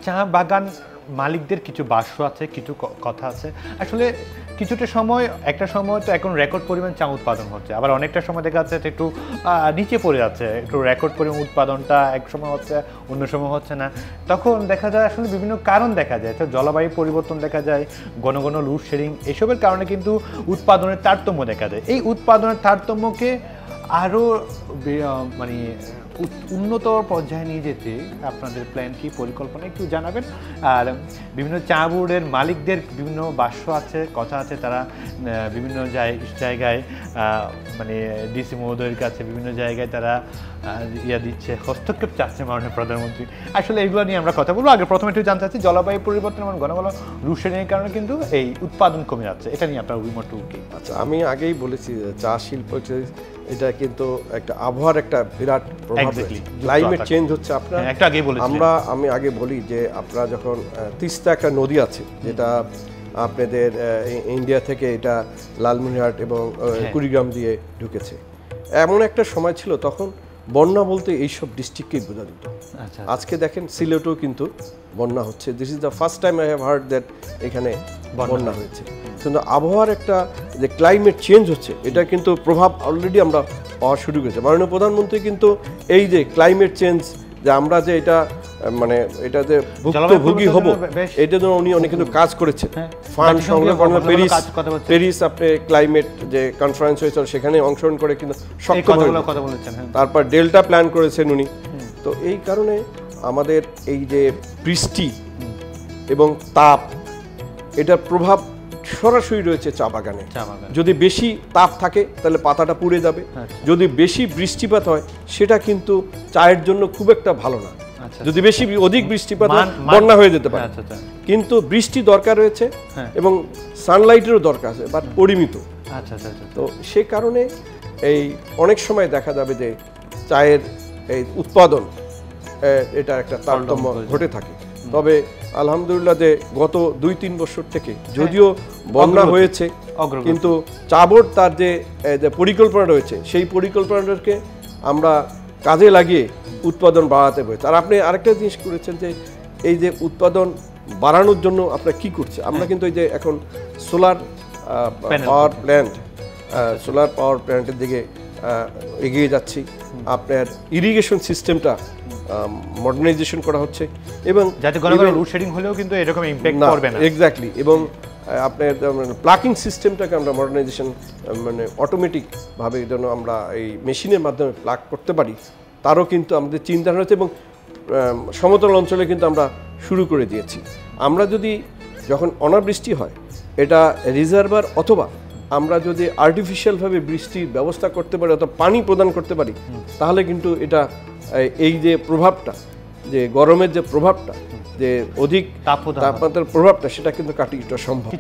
চা বাগান মালিকদের কিছু ভাষ্য আছে, কিছু কথা আছে। আসলে কিছুটা সময়, একটা সময় তো এখন রেকর্ড পরিমাণ চা উৎপাদন হচ্ছে, আবার অনেকটা সময় দেখা যাচ্ছে একটু নিচে পড়ে যাচ্ছে, একটু রেকর্ড পরিমাণ উৎপাদনটা এক সময় হচ্ছে, অন্য সময় হচ্ছে না। তখন দেখা যায় আসলে বিভিন্ন কারণ দেখা যায়, জলবায়ু পরিবর্তন দেখা যায়, ঘন ঘন লোডশেডিং, এসবের কারণে কিন্তু উৎপাদনের তারতম্য দেখা যায়। এই উৎপাদনের তারতম্যকে আরও মানে উন্নত পর্যায়ে নিয়ে যেতে আপনাদের প্ল্যান কি, পরিকল্পনা একটু জানাবেন। আর বিভিন্ন চা বোর্ডের মালিকদের বিভিন্ন ভাষ্য আছে, কথা আছে, তারা বিভিন্ন জায়গায় মানে ডিসি মহোদয়ের কাছে বিভিন্ন জায়গায় তারা দিচ্ছে, হস্তক্ষেপ চাচ্ছে মাননীয় প্রধানমন্ত্রী। আসলে এগুলো নিয়ে আমরা কথা বলবো। আগে প্রথমে একটু জানতে চাচ্ছি, জলবায়ু পরিবর্তন এবং ঘন ঘন লোডশেডিংয়ের কারণে কিন্তু এই উৎপাদন কমে যাচ্ছে, এটা নিয়ে আপনার অভিমতটুকু কি? আচ্ছা, আমি আগেই বলেছি চা শিল্প এটা কিন্তু একটা আবহাওয়ার একটা বিরাট প্রভাব রয়েছে। ক্লাইমেট চেঞ্জ হচ্ছে আপনার, আমি আগে বলি যে আপনারা যখন তিস্তা একটা নদী আছে যেটা আপনাদের ইন্ডিয়া থেকে এটা লালমনিরহাট এবং কুড়িগ্রাম দিয়ে ঢুকেছে, এমন একটা সময় ছিল তখন বন্যা বলতে এইসব ডিস্ট্রিক্টকেই বোঝা যেত। আজকে দেখেন সিলেটেও কিন্তু বন্যা হচ্ছে। This is the first time I have heard that এখানে বন্যা হয়েছে। কিন্তু আবহাওয়ার একটা যে ক্লাইমেট চেঞ্জ হচ্ছে, এটা কিন্তু প্রভাব অলরেডি আমরা পাওয়া শুরু করেছে। মাননীয় প্রধানমন্ত্রী কিন্তু এই যে ক্লাইমেট চেঞ্জ, যে আমরা যে এটা মানে এটা যে ভুক্তভোগী হব, এটার জন্য উনি অনেক কিন্তু কাজ করেছেন। ফান্ড সংগ্রহ করেন, প্যারিস আপনি ক্লাইমেট যে কনফারেন্স হয়েছিল সেখানে অংশগ্রহণ করে কিন্তু সক্ষম হয়েছেন। তারপর ডেল্টা প্ল্যান করেছেন উনি। তো এই কারণে আমাদের এই যে বৃষ্টি এবং তাপ, এটার প্রভাব সরাসরি রয়েছে চা বাগানে। যদি বেশি তাপ থাকে তাহলে পাতাটা পুড়ে যাবে, যদি বেশি বৃষ্টিপাত হয় সেটা কিন্তু চায়ের জন্য খুব একটা ভালো না। যদি বেশি অধিক বৃষ্টিপাত হয় বন্যা হয়ে যেতে পারে। কিন্তু বৃষ্টি দরকার রয়েছে এবং সানলাইটেরও দরকার আছে, বাট পরিমিত। তো সে কারণে এই অনেক সময় দেখা যাবে যে চায়ের এই উৎপাদন এটা একটা তারতম্য ঘটে থাকে। তবে আলহামদুলিল্লাহ যে গত 2-3 বছর থেকে যদিও বন্যা হয়েছে, কিন্তু চা বোর্ড তার যে পরিকল্পনা রয়েছে সেই পরিকল্পনাটাকে আমরা কাজে লাগিয়ে উৎপাদন বাড়াতে হয়েছে। আর আপনি আরেকটা জিনিস করেছেন যে এই যে উৎপাদন বাড়ানোর জন্য আপনারা কি করছে, আমরা কিন্তু এই যে এখন সোলার পাওয়ার প্ল্যান্টের দিকে এগিয়ে যাচ্ছি। আপনার ইরিগেশন সিস্টেমটা মডার্নাইজেশন করা হচ্ছে এবং যাতে কোনো লোডশেডিং হলেও কিন্তু এরকম ইমপ্যাক্ট করবে না। এক্স্যাক্টলি। এবং আপনার প্লাকিং সিস্টেমটাকে আমরা মডার্নাইজেশন মানে অটোমেটিক ভাবে যেন আমরা এই মেশিনের মাধ্যমে প্লাক করতে পারি, তারও কিন্তু আমাদের চিন্তা রয়েছে। এবং সমতল অঞ্চলে কিন্তু আমরা শুরু করে দিয়েছি। আমরা যদি যখন অনাবৃষ্টি হয় এটা রিজার্ভার অথবা আমরা যদি আর্টিফিশিয়ালভাবে বৃষ্টির ব্যবস্থা করতে পারি অথবা পানি প্রদান করতে পারি, তাহলে কিন্তু এটা এই যে প্রভাবটা, যে গরমের যে প্রভাবটা, যে অধিক তাপমাত্রার প্রভাবটা, সেটা কিন্তু কাটিয়ে ওঠা সম্ভব।